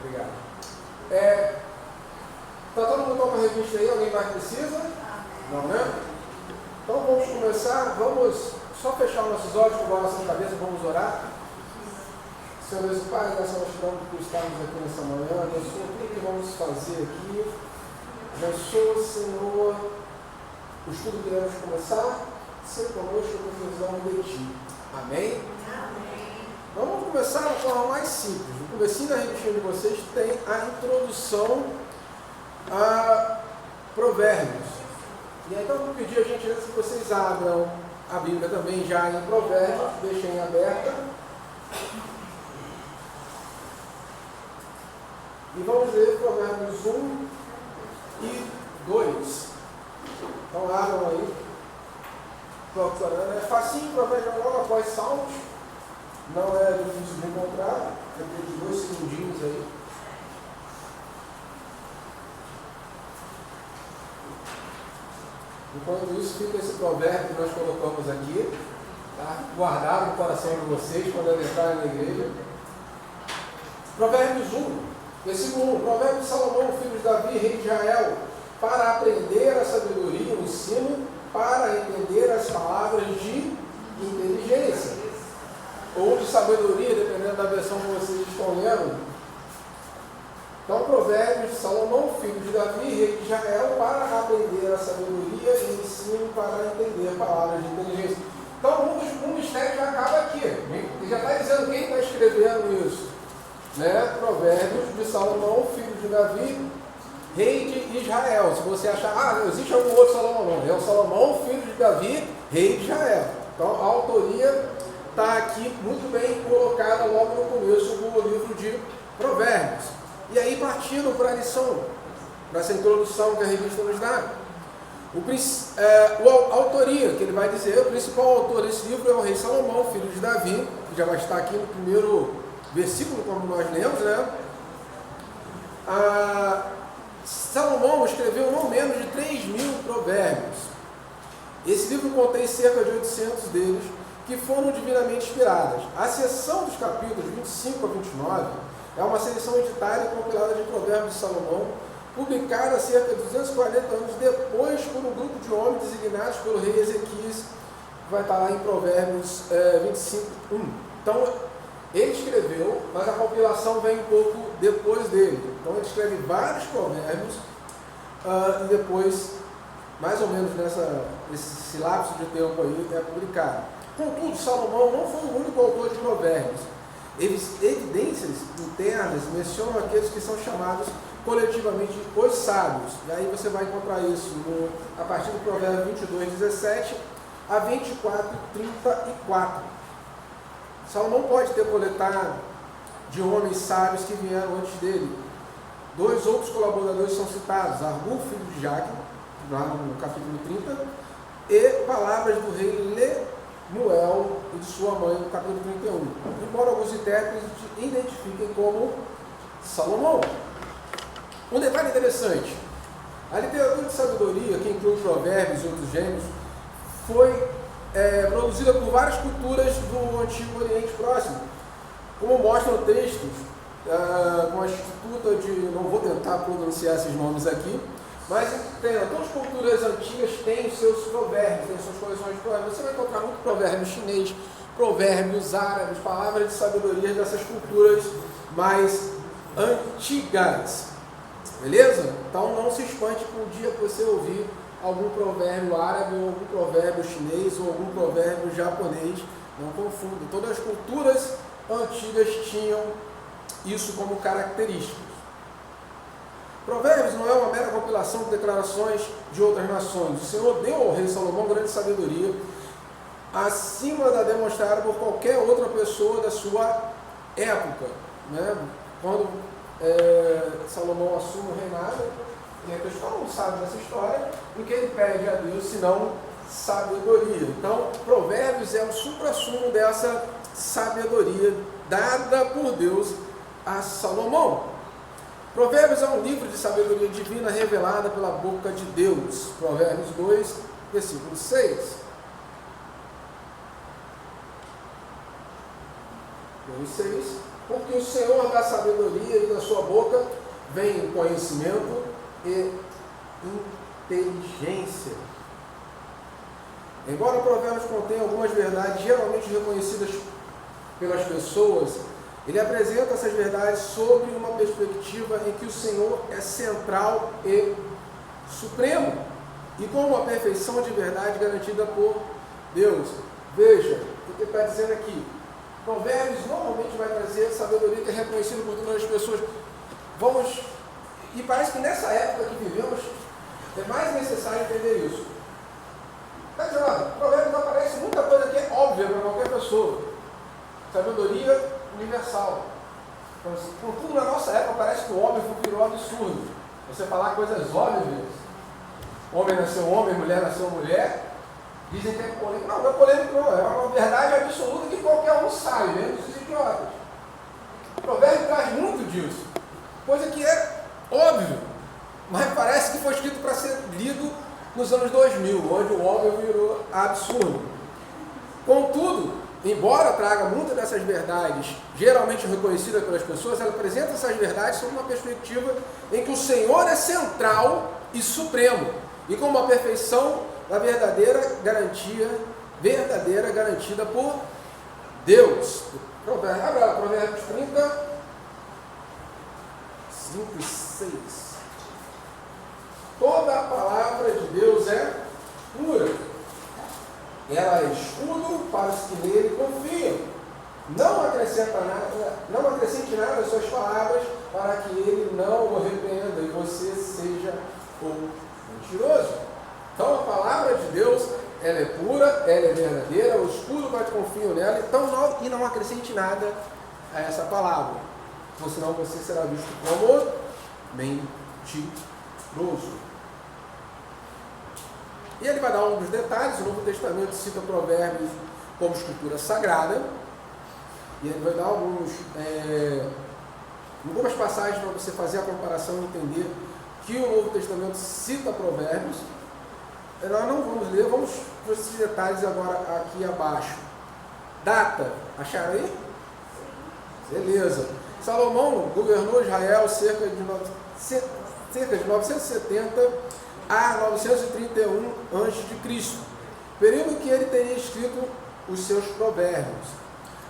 Obrigado. Tá todo mundo com a revista aí? Alguém mais precisa? Não, né? Então vamos começar. Vamos só fechar nossos olhos, com a nossa cabeça, vamos orar. Senhor Deus e Pai, nós estamos por estarmos aqui nessa manhã. Abençoa tudo que vamos fazer aqui. Abençoa, Senhor, o estudo que iremos começar. Seja conosco com visão de Ti. Amém? Amém. Vamos começar da forma mais simples. No comecinho da revistinha de vocês tem a introdução a Provérbios. E aí, então eu vou pedir a gentileza que vocês abram a Bíblia também já em Provérbios, deixem aberta. E vamos ler Provérbios 1 e 2. Então abram aí. Procurando. É facinho, Provérbios logo após Salmos. Não é difícil de encontrar. Depois de 2 segundinhos aí. Enquanto isso, fica esse provérbio que nós colocamos aqui, tá? Guardado no coração de vocês quando eles entrarem na igreja. Provérbios 1, versículo 1. Provérbio de Salomão, filho de Davi, rei de Israel, para aprender a sabedoria, o ensino, para entender as palavras de inteligência. Ou de sabedoria, dependendo da versão que vocês estão lendo. Então, Provérbios de Salomão, filho de Davi, rei de Israel, para aprender a sabedoria e ensino para entender palavras de inteligência. Então, um mistério já acaba aqui. Ele já está dizendo quem está escrevendo isso. Né? Provérbios de Salomão, filho de Davi, rei de Israel. Se você achar, não existe algum outro Salomão, não. É o Salomão, filho de Davi, rei de Israel. Então, a autoria está aqui muito bem colocada logo no começo do livro de Provérbios. E aí, partindo para a lição, para essa introdução que a revista nos dá, a autoria, que ele vai dizer, o principal autor desse livro é o rei Salomão, filho de Davi, que já vai estar aqui no primeiro versículo, como nós lemos, né? Salomão escreveu não menos de 3.000 provérbios. Esse livro contém cerca de 800 deles, que foram divinamente inspiradas. A seção dos capítulos 25 a 29 é uma seleção editada e compilada de Provérbios de Salomão, publicada cerca de 240 anos depois por um grupo de homens designados pelo rei Ezequias, que vai estar lá em Provérbios 25, 1. Então, ele escreveu, mas a compilação vem um pouco depois dele. Então, ele escreve vários provérbios e depois, mais ou menos nesse lapso de tempo aí, é publicado. Contudo, Salomão não foi o único autor de provérbios. Evidências internas mencionam aqueles que são chamados coletivamente os sábios. E aí você vai encontrar isso a partir do provérbio 22, 17 a 24, 34. Salomão pode ter coletado de homens sábios que vieram antes dele. 2 outros colaboradores são citados: Arbu, filho de Jaque, lá no capítulo 30, e palavras do rei Lemuel e de sua mãe, no capítulo 31. Embora alguns intérpretes identifiquem como Salomão. Um detalhe interessante: a literatura de sabedoria, que inclui provérbios e outros gêneros, foi produzida por várias culturas do Antigo Oriente Próximo, como mostram textos com a instituta de, não vou tentar pronunciar esses nomes aqui, mas todas as culturas antigas têm os seus provérbios, têm suas coleções de provérbios. Você vai encontrar muito provérbio chinês, provérbios árabes, palavras de sabedoria dessas culturas mais antigas. Beleza? Então não se espante com o dia que você ouvir algum provérbio árabe, ou algum provérbio chinês, ou algum provérbio japonês. Não confunda. Todas as culturas antigas tinham isso como características. Provérbios não é uma mera compilação de declarações de outras nações. O Senhor deu ao rei Salomão grande sabedoria, acima da demonstrada por qualquer outra pessoa da sua época. Né? Quando Salomão assume o reinado, e a pessoa não sabe dessa história, o que ele pede a Deus, senão sabedoria. Então, Provérbios é o supra-sumo dessa sabedoria dada por Deus a Salomão. Provérbios é um livro de sabedoria divina revelada pela boca de Deus. Provérbios 2, versículo 6. 2:6. porque o Senhor da sabedoria e da sua boca vem conhecimento e inteligência. Embora o Provérbios contenha algumas verdades geralmente reconhecidas pelas pessoas, ele apresenta essas verdades sob uma perspectiva em que o Senhor é central e supremo, e com uma perfeição de verdade garantida por Deus. Veja o que ele está dizendo aqui. Provérbios normalmente vai trazer sabedoria que é reconhecida por todas as pessoas. E parece que nessa época que vivemos é mais necessário entender isso. Está dizendo, olha, Provérbios aparece muita coisa que é óbvia para qualquer pessoa. Sabedoria universal. Então, contudo, na nossa época parece que o homem virou absurdo. Você falar coisas óbvias. Homem nasceu homem, mulher nasceu mulher. Dizem que é polêmico. Não é polêmico não. É uma verdade absoluta que qualquer um sabe, mesmo os idiotas. O Provérbio traz muito disso. Coisa que é óbvio. Mas parece que foi escrito para ser lido nos anos 2000, onde o homem virou absurdo. Contudo, embora traga muitas dessas verdades geralmente reconhecidas pelas pessoas, ela apresenta essas verdades sob uma perspectiva em que o Senhor é central e supremo, e com uma perfeição da verdadeira garantida por Deus. Abra lá, Provérbios 30, 5 e 6. Toda a palavra de Deus é pura. Ela é escudo para os que nele confiam. Não acrescente nada às suas palavras, para que ele não o repreenda e você seja o mentiroso. Então a palavra de Deus, ela é pura, ela é verdadeira, o escudo vai te confiar nela, então não acrescente nada a essa palavra, senão você será visto como mentiroso. E ele vai dar alguns detalhes. O Novo Testamento cita Provérbios como escritura sagrada, e ele vai dar algumas passagens para você fazer a comparação e entender que o Novo Testamento cita Provérbios. Nós não vamos ler, vamos para esses detalhes agora aqui abaixo. Data, acharam aí? Beleza. Salomão governou Israel cerca de 970 a 931 a.C., período que ele teria escrito os seus provérbios.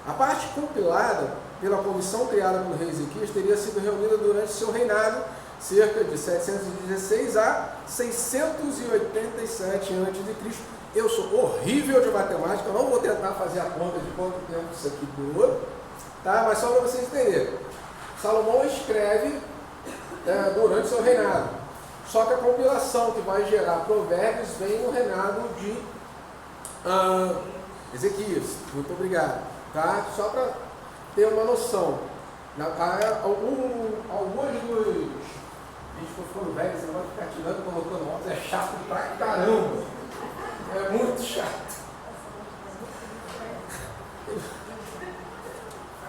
A parte compilada pela comissão criada pelo rei Ezequias teria sido reunida durante seu reinado, cerca de 716 a 687 a.C. Eu sou horrível de matemática, eu não vou tentar fazer a conta de quanto tempo isso aqui durou, tá? Mas só para vocês entenderem. Salomão escreve durante seu reinado. Só que a compilação que vai gerar provérbios vem no reinado de Ezequias. Muito obrigado. Tá? Só para ter uma noção. Alguns dos... A gente ficou velho, você não vai ficar tirando, colocando óculos, é chato pra caramba. É muito chato.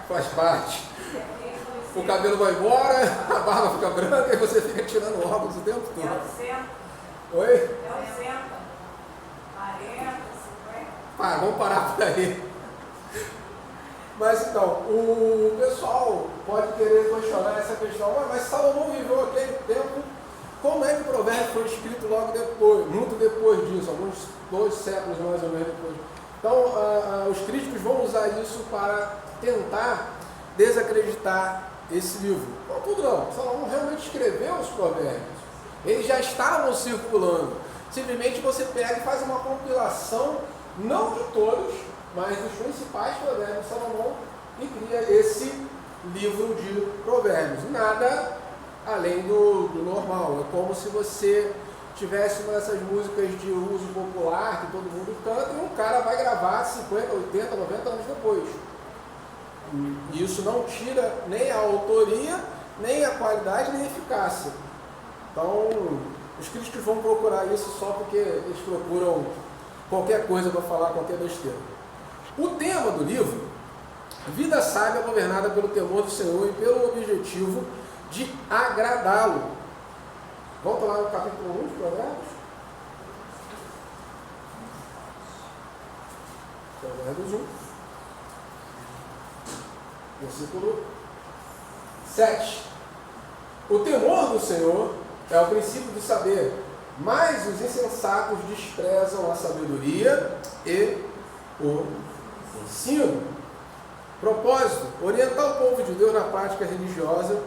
Faz parte. O cabelo vai embora, a barba fica branca e você fica tirando óculos o tempo todo. É o centro. Oi? É o centro. 40, 50. Vamos parar por aí. Mas então, o pessoal pode querer questionar essa questão, mas Salomão viveu aquele tempo, como é que o provérbio foi escrito logo depois, muito depois disso, alguns 2 séculos mais ou menos depois. Então, os críticos vão usar isso para tentar desacreditar esse livro. Contudo não, Salomão realmente escreveu os provérbios, eles já estavam circulando, simplesmente você pega e faz uma compilação, não de todos, mas dos principais provérbios de Salomão, e cria esse livro de provérbios. Nada além do normal, é como se você tivesse uma dessas músicas de uso popular que todo mundo canta e um cara vai gravar 50, 80, 90 anos depois. E isso não tira nem a autoria, nem a qualidade, nem a eficácia. Então, os críticos vão procurar isso só porque eles procuram qualquer coisa para falar qualquer besteira. O tema do livro, vida sábia governada pelo temor do Senhor e pelo objetivo de agradá-lo. Volta lá no capítulo 1 de Provérbios. Provérbios 1. Versículo 7. O temor do Senhor é o princípio do saber, mas os insensatos desprezam a sabedoria e o ensino. Propósito: orientar o povo de Deus na prática religiosa,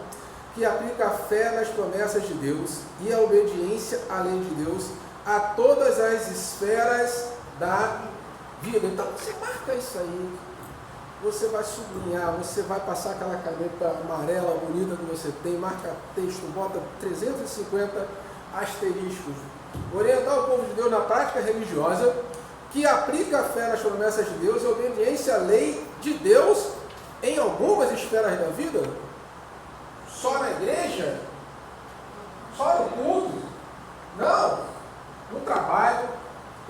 que aplica a fé nas promessas de Deus e a obediência à lei de Deus a todas as esferas da vida. Então você marca isso aí, você vai sublinhar, você vai passar aquela caneta amarela bonita que você tem, marca texto, bota 350 asteriscos. Orientar o povo de Deus na prática religiosa, que aplica a fé nas promessas de Deus e a obediência à lei de Deus em algumas esferas da vida. Só na igreja? Só no culto? Não. No trabalho,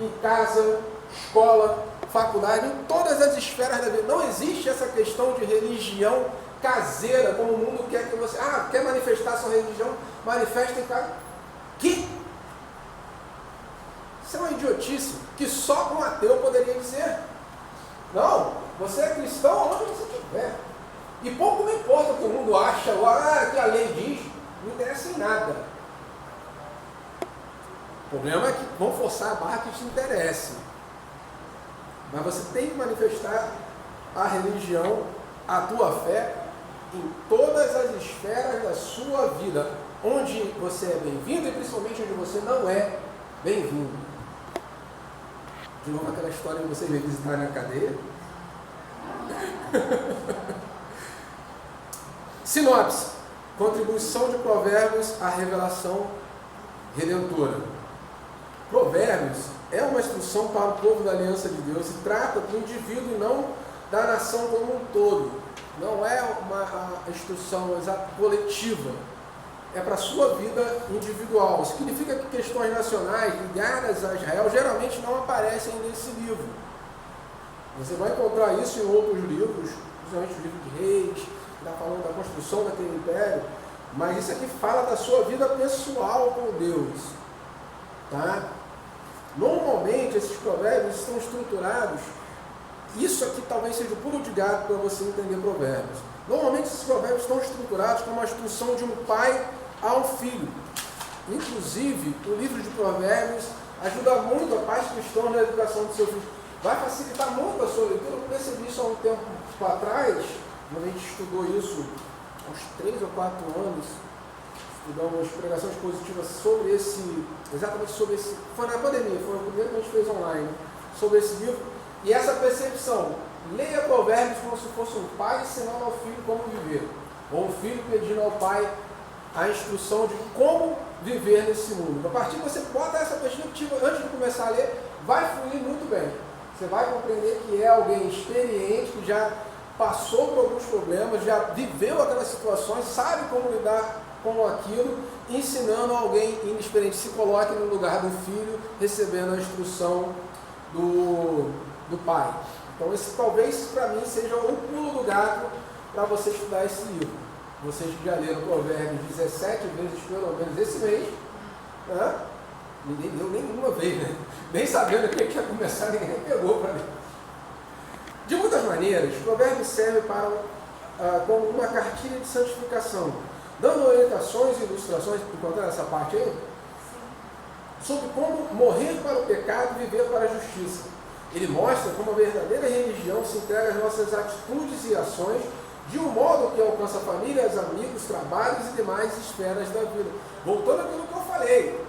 em casa, escola, faculdade, em todas as esferas da vida. Não existe essa questão de religião caseira, como o mundo quer que você... quer manifestar sua religião? Manifesta em casa. Que? Isso é uma idiotice que só um ateu poderia dizer. Não, você é cristão onde você estiver. E pouco me importa o que o mundo acha, que a lei diz, não interessa em nada. O problema é que vão forçar a barra que te interesse. Mas você tem que manifestar a religião, a tua fé, em todas as esferas da sua vida, onde você é bem-vindo e principalmente onde você não é bem-vindo. De novo aquela história de vocês visitarem a cadeia. Sinopse: contribuição de Provérbios à revelação redentora. Provérbios é uma instrução para o povo da aliança de Deus e trata do indivíduo e não da nação como um todo. Não é uma instrução coletiva, é para a sua vida individual. Isso significa que questões nacionais ligadas a Israel geralmente não aparecem nesse livro. Você vai encontrar isso em outros livros, principalmente o livro de Reis, que está falando da construção daquele império, mas isso aqui fala da sua vida pessoal com Deus. Tá? Normalmente esses provérbios estão estruturados, isso aqui talvez seja o pulo de gato para você entender provérbios. Normalmente esses provérbios estão estruturados como a instrução de um pai ao filho. Inclusive, o livro de provérbios ajuda muito a pais cristãos na educação do seu filho. Vai facilitar muito a sua leitura. Eu percebi isso há um tempo atrás, quando a gente estudou isso, há uns 3 ou 4 anos, estudamos pregações positivas sobre exatamente sobre esse, foi na pandemia, foi o primeiro que a gente fez online, sobre esse livro, e essa percepção: leia provérbios como se fosse um pai ensinando ao filho como viver, ou um filho pedindo ao pai a instrução de como viver nesse mundo. A partir que você bota essa perspectiva antes de começar a ler, vai fluir muito bem. Você vai compreender que é alguém experiente, que já passou por alguns problemas, já viveu aquelas situações, sabe como lidar com aquilo, ensinando alguém inexperiente. Se coloque no lugar do filho, recebendo a instrução do pai. Então esse talvez para mim seja o pulo do gato para você estudar esse livro. Vocês que já leram Provérbios 17 vezes pelo menos esse mês, né? Ninguém leu nenhuma vez, né? Nem sabendo o que ia começar, ninguém pegou para ler. De muitas maneiras, Provérbios serve como uma cartilha de santificação, dando orientações e ilustrações, encontraram essa parte aí? Sobre como morrer para o pecado e viver para a justiça. Ele mostra como a verdadeira religião se entrega às nossas atitudes e ações de um modo que alcança famílias, amigos, trabalhos e demais esferas da vida. Voltando àquilo que eu falei,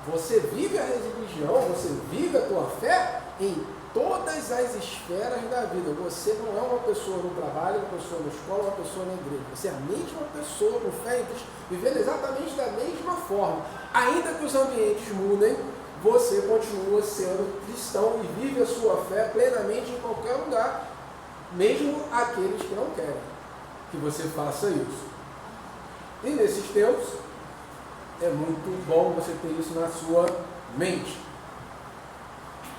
você vive a religião, você vive a tua fé em todas as esferas da vida. Você não é uma pessoa no trabalho, uma pessoa na escola, uma pessoa na igreja. Você é a mesma pessoa com fé em Cristo, vivendo exatamente da mesma forma. Ainda que os ambientes mudem, você continua sendo cristão e vive a sua fé plenamente em qualquer lugar, mesmo aqueles que não querem que você faça isso. E nesses tempos, é muito bom você ter isso na sua mente.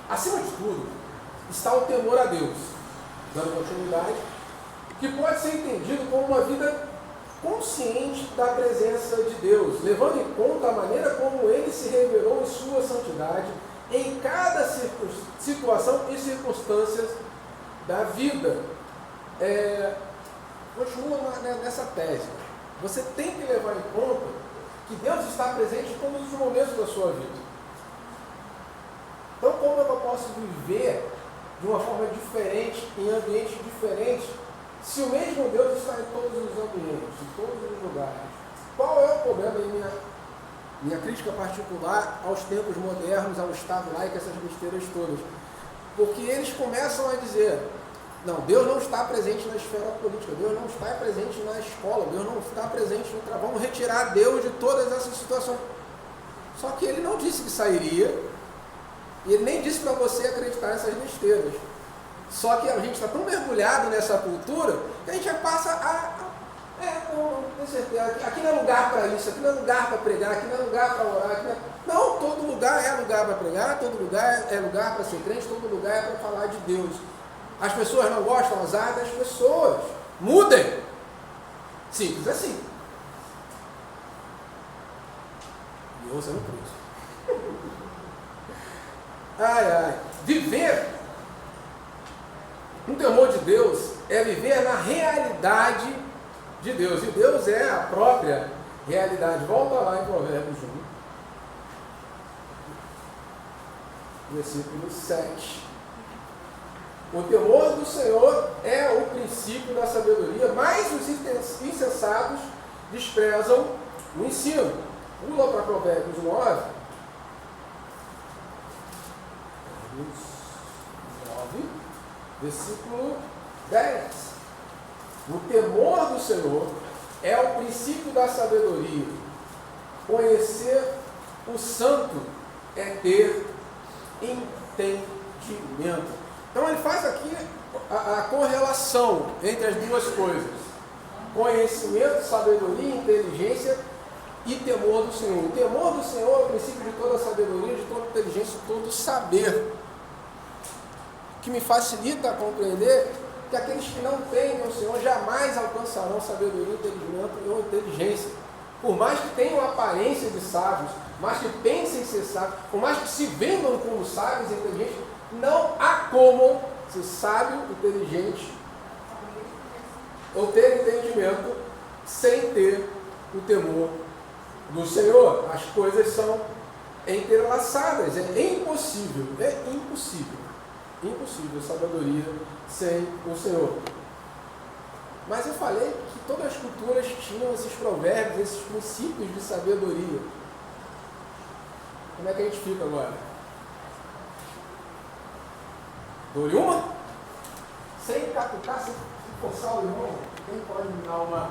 Acima de tudo, está o temor a Deus, dando continuidade, que pode ser entendido como uma vida consciente da presença de Deus, levando em conta a maneira como Ele se revelou em sua santidade em cada situação e circunstâncias da vida. continua nessa tese. Você tem que levar em conta que Deus está presente em todos os momentos da sua vida. Então, como eu posso viver de uma forma diferente, em ambientes diferentes, se o mesmo Deus está em todos os ambientes, em todos os lugares? Qual é o problema em minha crítica particular aos tempos modernos, ao Estado laico, essas besteiras todas? Porque eles começam a dizer, não, Deus não está presente na esfera política, Deus não está presente na escola, Deus não está presente no trabalho, vamos retirar Deus de todas essas situações. Só que ele não disse que sairia, e ele nem disse para você acreditar nessas besteiras. Só que a gente está tão mergulhado nessa cultura que a gente já passa não tenho certeza, aqui não é lugar para isso, aqui não é lugar para pregar, aqui não é lugar para orar, não, todo lugar é lugar para pregar, todo lugar é lugar para ser crente, todo lugar é para falar de Deus. As pessoas não gostam, azar das pessoas. Mudem. Simples assim. E eu usando por isso. Viver um temor de Deus é viver na realidade de Deus. E Deus é a própria realidade. Volta lá em Provérbios 1, versículo 7. O temor do Senhor é o princípio da sabedoria, mas os insensatos desprezam o ensino. Pula para Provérbios 9. 9, versículo 10. O temor do Senhor é o princípio da sabedoria. Conhecer o santo é ter entendimento. Então ele faz aqui a correlação entre as duas coisas. Conhecimento, sabedoria, inteligência e temor do Senhor. O temor do Senhor é o princípio de toda sabedoria, de toda inteligência, de todo saber. Que me facilita a compreender que aqueles que não temem o Senhor jamais alcançarão sabedoria, entendimento ou inteligência. Por mais que tenham aparência de sábios, mais que pensem ser sábios, por mais que se vendam como sábios e inteligentes, não há como ser sábio, inteligente ou ter entendimento sem ter o temor do Senhor. As coisas são entrelaçadas, é impossível sabedoria sem o Senhor. Mas eu falei que todas as culturas tinham esses provérbios, esses princípios de sabedoria. Como é que a gente fica agora? Dou-lhe uma? Sem captar, sem forçar o irmão? Quem pode me dar uma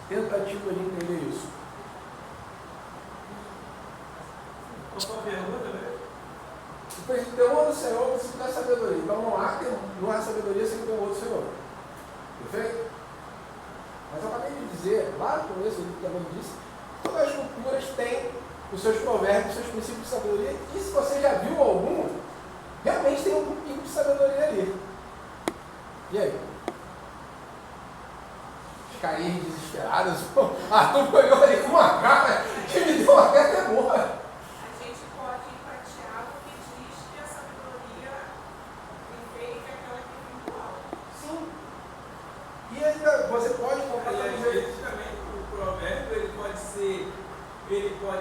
tentativa de entender isso? Qual a pergunta, velho? O temor do Senhor é o princípio da sabedoria. Então não há sabedoria sem o temor do Senhor. Perfeito? Mas eu acabei de dizer, lá no começo ele também disse, todas as culturas têm os seus provérbios, os seus princípios de sabedoria, e se você já viu algum, realmente tem um pouquinho de sabedoria ali. E aí? Os carinhos desesperados, Arthur ganhou ali com uma cara que me deu até temor. A gente pode ir para Tiago, que diz que a sabedoria perfeita é aquela que vem do alto. Sim. E ainda você pode E comprar às vezes também o provérbio ele pode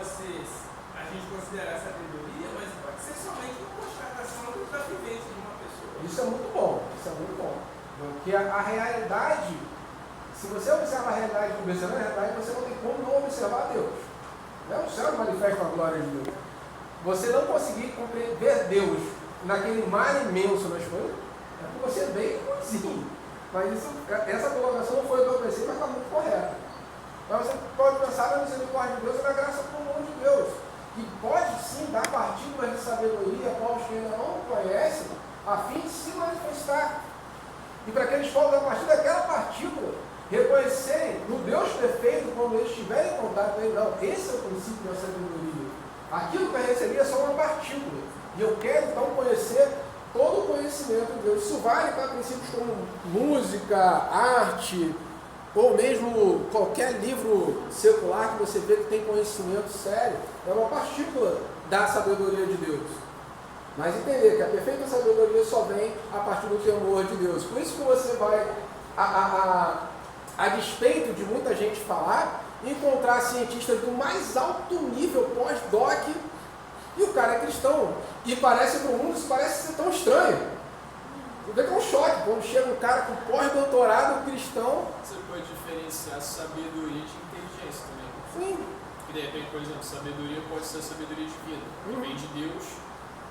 ser, a gente considerar sabedoria, mas pode ser somente uma constatação da vivência de uma pessoa. Isso é muito bom, porque a realidade, se você observa a realidade observando a realidade, você não tem como não observar Deus. O céu manifesta a glória de Deus. Você não conseguir ver Deus naquele mar imenso nas coisas, é porque você é bem sim. Mas essa colocação não foi o que eu pensei, mas está muito correta. Mas você pode pensar na misericórdia de Deus e na graça comum de Deus, que pode sim dar partículas de sabedoria a povos que ainda não conhecem, a fim de se manifestar. E para que eles possam, a partir daquela partícula, reconhecerem no Deus perfeito, quando eles estiverem em contato com ele, não, esse é o princípio da sabedoria. Aquilo que eu recebi é só uma partícula. E eu quero então conhecer todo o conhecimento de Deus. Isso vale para princípios como música, arte, ou mesmo qualquer livro secular que você vê que tem conhecimento sério, é uma partícula da sabedoria de Deus. Mas entender que a perfeita sabedoria só vem a partir do temor de Deus. Por isso que você vai a despeito de muita gente falar, encontrar cientistas do mais alto nível pós-doc, e o cara é cristão. E parece para o mundo, isso parece ser tão estranho. Você vê que é um choque quando chega um cara com pós-doutorado cristão. Você pode diferenciar sabedoria de inteligência também. Sim. Que de repente, por exemplo, sabedoria pode ser sabedoria divina, que vem de Deus,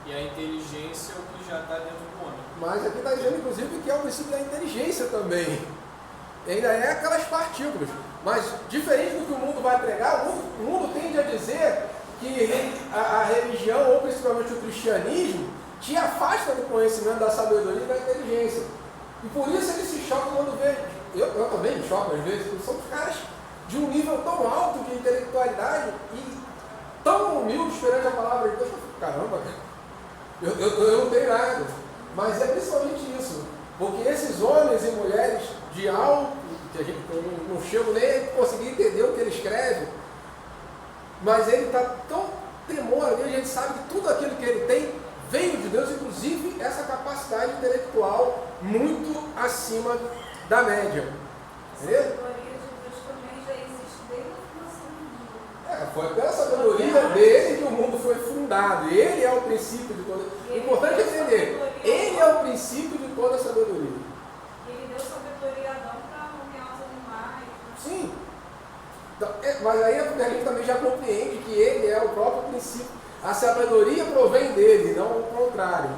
e a inteligência é o que já está dentro do homem. Mas aqui está dizendo, inclusive, que é o princípio da inteligência também. E ainda é aquelas partículas. Mas, diferente do que o mundo vai pregar, o mundo tende a dizer que a religião, ou principalmente o cristianismo, te afasta do conhecimento da sabedoria e da inteligência. E por isso eles se chocam quando vê. Eu também me choco às vezes, porque são caras de um nível tão alto de intelectualidade e tão humildes perante a palavra de Deus. Caramba, eu não tenho nada. Mas é principalmente isso. Porque esses homens e mulheres de alto, que a gente não chego nem a conseguir entender o que ele escreve, mas ele está tão temor a gente sabe que tudo aquilo que ele tem veio de Deus, inclusive essa capacidade intelectual muito acima da média. Entendeu? A sabedoria de Deus também já existe desde a fundação do mundo. Foi pela sabedoria dele que o mundo foi fundado. Ele é o princípio de toda. O importante é entender. Ele é o princípio de toda a sabedoria. Ele deu sabedoria a Adão para nomear os animais. Sim. Então, mas aí a gente também já compreende que ele é o próprio princípio. A sabedoria provém dele, não o contrário.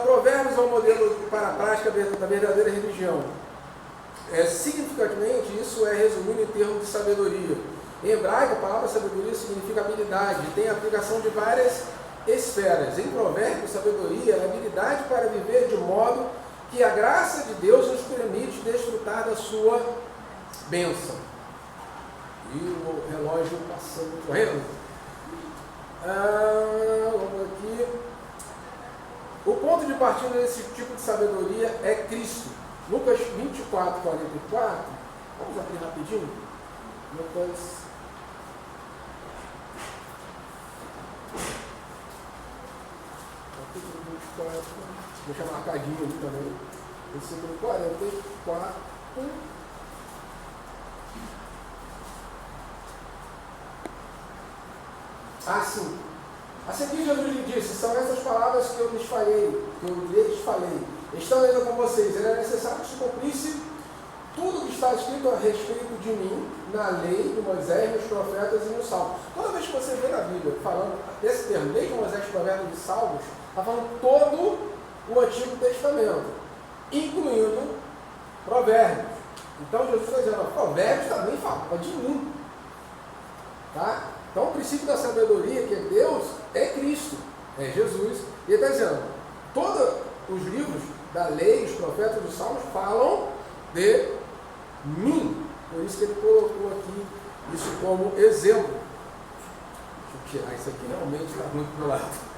Provérbios é um modelo para a prática da verdadeira religião. Significativamente, isso é resumido em termos de sabedoria. Em hebraico, a palavra sabedoria significa habilidade, tem aplicação de várias esferas. Em Provérbios, sabedoria é habilidade para viver de modo que a graça de Deus nos permite desfrutar da sua bênção. E o relógio passando correndo. Vamos aqui. O ponto de partida desse tipo de sabedoria é Cristo. Lucas 24, 44. Vamos abrir rapidinho. Lucas. Capítulo 24. Deixa marcadinho ali também. Versículo 44. Sim. A seguir, Jesus lhe disse: são essas palavras que eu lhes falei, estão ainda com vocês. Era necessário que se cumprisse tudo que está escrito a respeito de mim na lei de Moisés, nos profetas e nos salmos. Toda vez que você vê na Bíblia falando desse termo, lei de Moisés, profetas e salmos, está falando todo o Antigo Testamento, incluindo Provérbios. Então Jesus está dizendo: Provérbios também fala de mim. Tá? Então o princípio da sabedoria, que é Deus, é Cristo, é Jesus. E ele está dizendo: todos os livros da lei, os profetas dos salmos falam de mim. Por isso que ele colocou aqui isso como exemplo. Deixa eu tirar isso aqui, realmente está muito para o lado.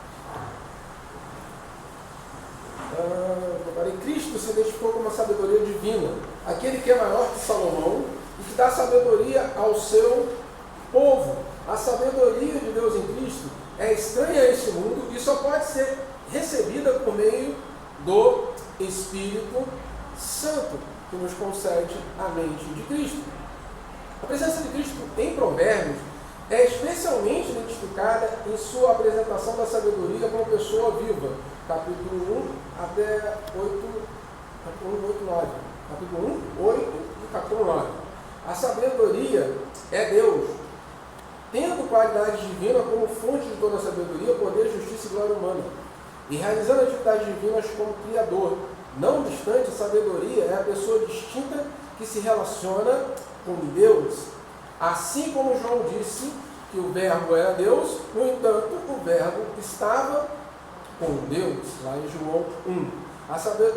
Cristo se identificou como uma sabedoria divina, aquele que é maior que Salomão e que dá sabedoria ao seu povo. A sabedoria de Deus em Cristo é estranha a esse mundo e só pode ser recebida por meio do Espírito Santo, que nos concede a mente de Cristo. A presença de Cristo em Provérbios é especialmente identificada em sua apresentação da sabedoria como pessoa viva, capítulo 1 até 8, capítulo 8, 9. Capítulo 1, 8 e capítulo 9. A sabedoria é Deus, tendo qualidade divina como fonte de toda a sabedoria, poder, justiça e glória humana, e realizando atividades divinas como Criador. Não obstante, a sabedoria é a pessoa distinta que se relaciona com Deus. Assim como João disse que o verbo era Deus, no entanto, o verbo estava com Deus, lá em João 1.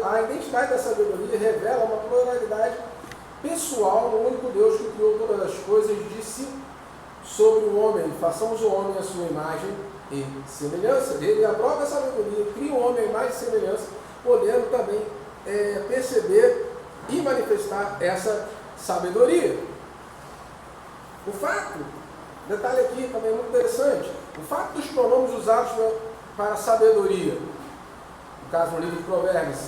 A identidade da sabedoria revela uma pluralidade pessoal no único Deus que criou todas as coisas, disse sobre o homem: façamos o homem à sua imagem e semelhança. Ele, a própria sabedoria, cria o homem à imagem e semelhança, podendo também perceber e manifestar essa sabedoria. O fato, detalhe aqui também muito interessante, o fato dos pronomes usados para sabedoria, no caso no livro de Provérbios,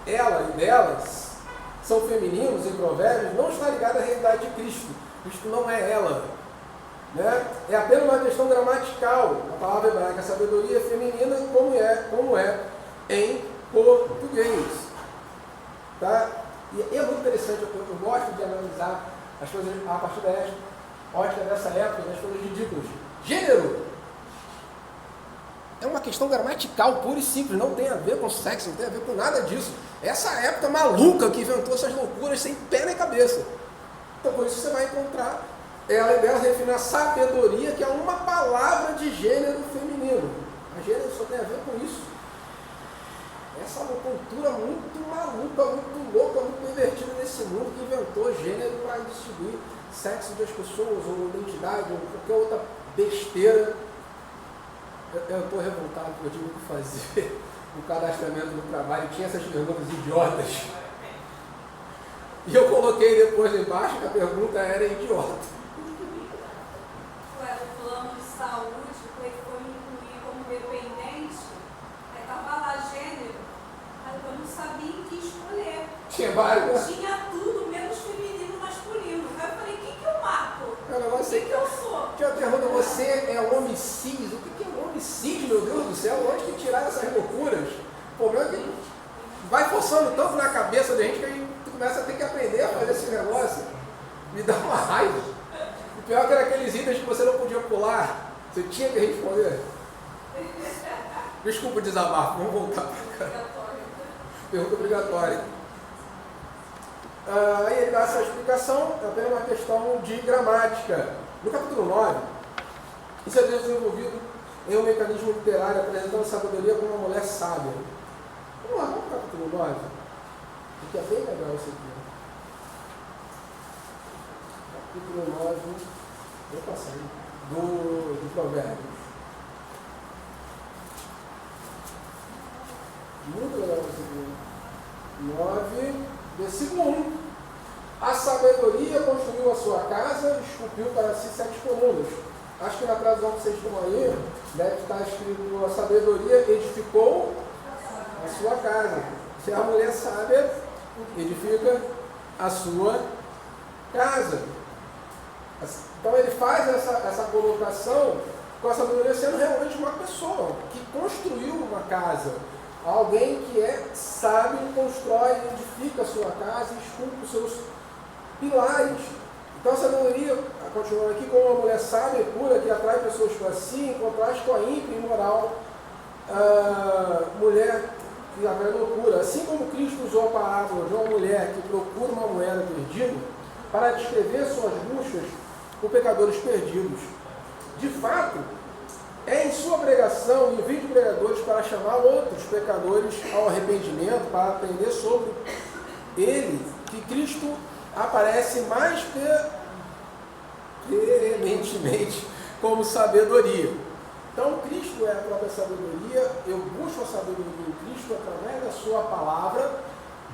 ela e delas, são femininos em Provérbios não está ligado à realidade de Cristo. Cristo não é ela. Né? É apenas uma questão gramatical. A palavra hebraica sabedoria é feminina como é em português. Tá? E é muito interessante, eu gosto de analisar as coisas a partir da ótica dessa época, das coisas ridículas. Gênero é uma questão gramatical pura e simples, não tem a ver com sexo, não tem a ver com nada disso. Essa época maluca que inventou essas loucuras sem pé nem cabeça. Então por isso você vai encontrar ela dela referindo a sabedoria, que é uma palavra de gênero feminino. A gênero só tem a ver com isso. Essa é uma cultura muito maluca, muito louca, muito pervertida nesse mundo que inventou gênero para distinguir sexo das pessoas, ou identidade, ou qualquer outra besteira. Eu estou revoltado porque eu tive que fazer o cadastramento do trabalho e tinha essas perguntas idiotas. E eu coloquei depois lá embaixo que a pergunta era idiota. Ué, o plano de saúde foi incluir como dependente, aí estava lá gênero, aí eu não sabia em que escolher. Tinha vários. Tinha tudo, menos feminino e masculino. Aí eu falei, quem que eu marco? Eu sei que eu sou? Tinha pergunta, você é homicídio? O que é um homicídio, meu Deus do céu? Onde que tiraram essas loucuras? O problema é que vai forçando tanto na cabeça da gente que a gente começa a ter que aprender a fazer esse negócio. Me dá uma raiva. O pior é que era aqueles itens que você não podia pular. Você tinha que responder. Desculpa o desabafo, vamos voltar para cá. Pergunta obrigatória. Aí ele dá essa explicação, é apenas uma questão de gramática. No capítulo 9, isso é desenvolvido em um mecanismo literário apresentando a sabedoria como uma mulher sábia. Vamos lá, vamos para o capítulo 9, porque é bem legal isso aqui. Capítulo 9, vou passar aí, do Provérbios. Muito legal isso aqui. 9, versículo 1. A sabedoria construiu a sua casa, esculpiu para si 7 colunas. Acho que na tradução que vocês estão aí, deve estar escrito: a sabedoria edificou a sua casa. Se a mulher sábia edifica a sua casa. Então ele faz essa colocação com a sabedoria sendo realmente uma pessoa que construiu uma casa. Alguém que é sábio constrói, edifica a sua casa e esculpe os seus pilares. Então a sabedoria, continuando aqui, como uma mulher sábia e pura que atrai pessoas para si, em contraste com a ímpia e imoral mulher que atrai loucura. Assim como Cristo usou a parábola de uma mulher que procura uma moeda perdida para descrever suas buscas por pecadores perdidos. De fato, é em sua pregação e envio de pregadores para chamar outros pecadores ao arrependimento, para aprender sobre ele, que Cristo aparece mais veementemente como sabedoria. Então, Cristo é a própria sabedoria, eu busco a sabedoria em Cristo através da sua palavra,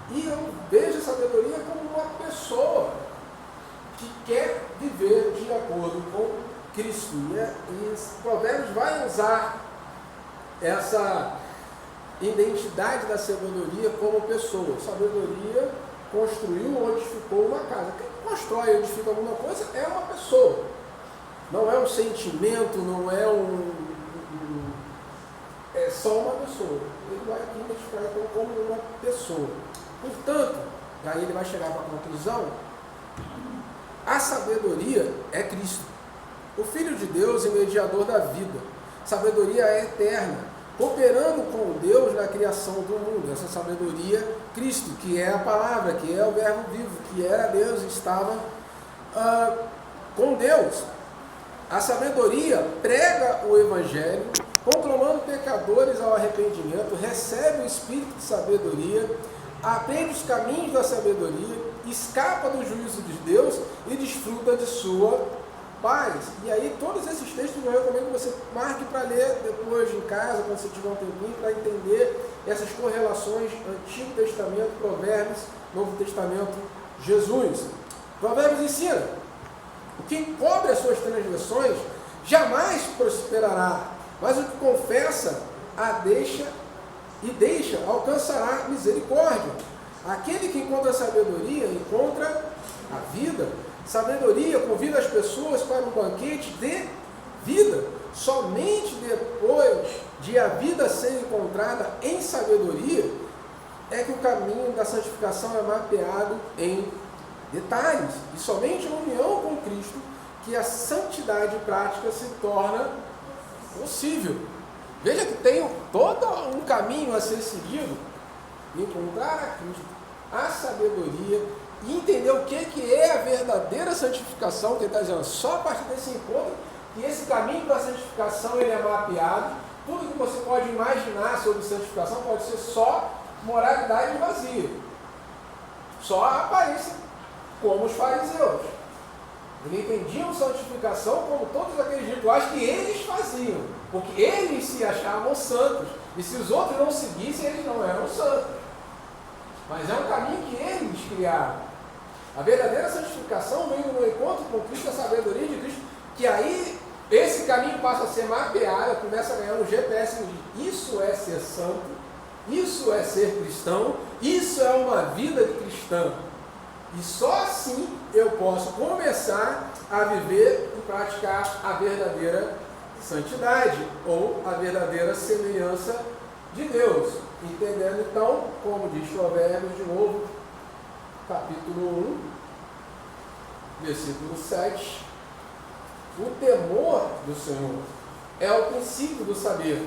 e eu vejo a sabedoria como uma pessoa que quer viver de acordo com Cristo. E Provérbios vai usar essa identidade da sabedoria como pessoa. Sabedoria construiu ou edificou uma casa. Quem constrói ou edifica alguma coisa é uma pessoa. Não é um sentimento, não é é só uma pessoa. Ele vai aqui identificar então como uma pessoa. Portanto, aí ele vai chegar para a conclusão: a sabedoria é Cristo, o Filho de Deus e mediador da vida. Sabedoria é eterna, cooperando com Deus na criação do mundo. Essa sabedoria, Cristo, que é a palavra, que é o verbo vivo, que era Deus, estava com Deus. A sabedoria prega o Evangelho, conclamando pecadores ao arrependimento, recebe o espírito de sabedoria, aprende os caminhos da sabedoria, escapa do juízo de Deus e desfruta de sua paz. E aí todos esses textos eu recomendo que você marque para ler depois em casa, quando você tiver um tempinho, para entender essas correlações Antigo Testamento, Provérbios, Novo Testamento, Jesus. Provérbios ensina: o que encobre as suas transgressões jamais prosperará, mas o que confessa deixa alcançará misericórdia. Aquele que encontra sabedoria, encontra a vida. Sabedoria convida as pessoas para um banquete de vida. Somente depois de a vida ser encontrada em sabedoria, é que o caminho da santificação é mapeado em detalhes. E somente na união com Cristo que a santidade prática se torna possível. Veja que tem todo um caminho a ser seguido. Encontrar a Cristo, a sabedoria e entender o que é a verdadeira santificação, que ele está dizendo, só a partir desse encontro, que esse caminho para a santificação ele é mapeado. Tudo que você pode imaginar sobre santificação pode ser só moralidade vazia, só a aparência, como os fariseus. Eles entendiam santificação como todos aqueles rituais que eles faziam, porque eles se achavam santos, e se os outros não seguissem, eles não eram santos. Mas é um caminho que eles criaram. A verdadeira santificação vem no encontro com Cristo, a sabedoria de Cristo, que aí esse caminho passa a ser mapeado, começa a ganhar um GPS. Isso é ser santo, isso é ser cristão, isso é uma vida de cristão. E só assim eu posso começar a viver e praticar a verdadeira santidade, ou a verdadeira semelhança de Deus. Entendendo então, como diz Provérbios de novo, capítulo 1, versículo 7, o temor do Senhor é o princípio do saber,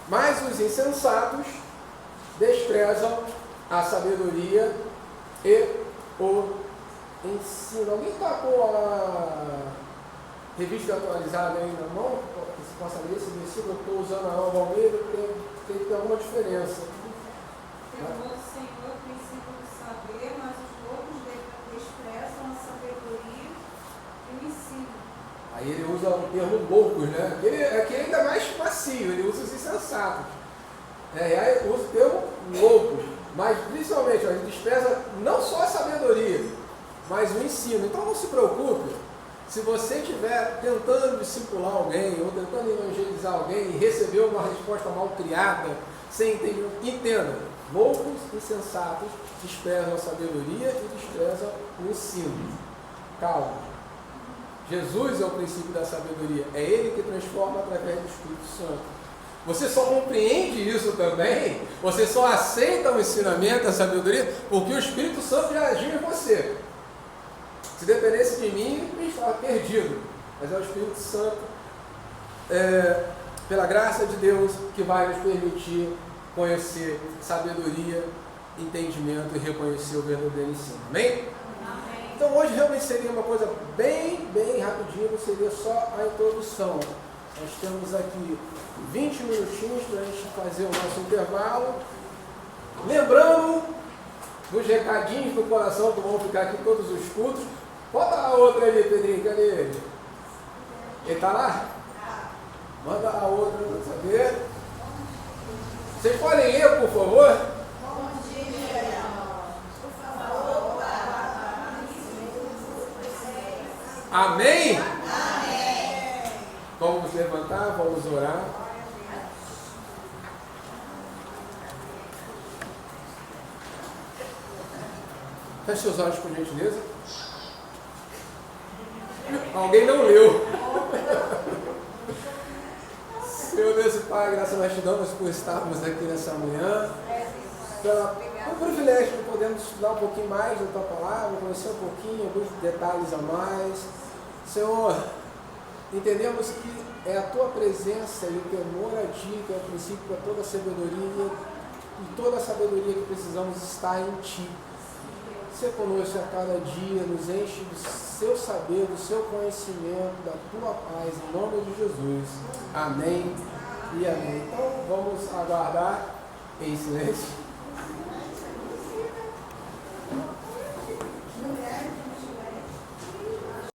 mas os insensatos desprezam a sabedoria e o ensino. Alguém está com a revista atualizada aí na mão? Você possa ler esse versículo? Eu estou usando a Nova Almeida, tem que ter alguma diferença. Temor do Senhor é o princípio do saber, mas os loucos desprezam a sabedoria e o ensino. Aí ele usa o termo loucos, né? Aquele ainda mais macio, ele usa os insensatos. Aí usa o termo loucos, mas principalmente ele despreza não só a sabedoria, mas o ensino. Então não se preocupe, se você estiver tentando discipular alguém, ou tentando evangelizar alguém e receber uma resposta mal criada, sem entender, entenda, loucos e insensatos desprezam a sabedoria e desprezam o ensino. Calma. Jesus é o princípio da sabedoria, é Ele que transforma através do Espírito Santo. Você só compreende isso também, você só aceita o ensinamento da sabedoria, porque o Espírito Santo já agiu em você. Se dependesse de mim, eu estava perdido. Mas é o Espírito Santo, pela graça de Deus, que vai nos permitir conhecer sabedoria, entendimento e reconhecer o verdadeiro ensino. Amém? Então hoje realmente seria uma coisa bem rapidinho, seria só a introdução. Nós temos aqui 20 minutinhos para a gente fazer o nosso intervalo. Lembrando dos recadinhos do coração que vão ficar aqui todos os cultos. Bota a outra ali, Pedrinho, cadê ele? Ele está lá? Manda a outra para saber. Vocês podem ler, por favor? Amém? Amém. Vamos levantar, vamos orar. Feche seus olhos, por gentileza. Alguém não leu. Senhor Deus e Pai, graças nós te damos por estarmos aqui nessa manhã. É um privilégio de podermos estudar um pouquinho mais da Tua Palavra, conhecer um pouquinho, alguns detalhes a mais. Senhor, entendemos que é a Tua presença e o temor a Ti que é o princípio para toda a sabedoria e toda a sabedoria que precisamos estar em Ti. Ser conosco a cada dia, nos enche do Seu saber, do Seu conhecimento, da Tua paz, em nome de Jesus. Amém e amém. Então, vamos aguardar em silêncio.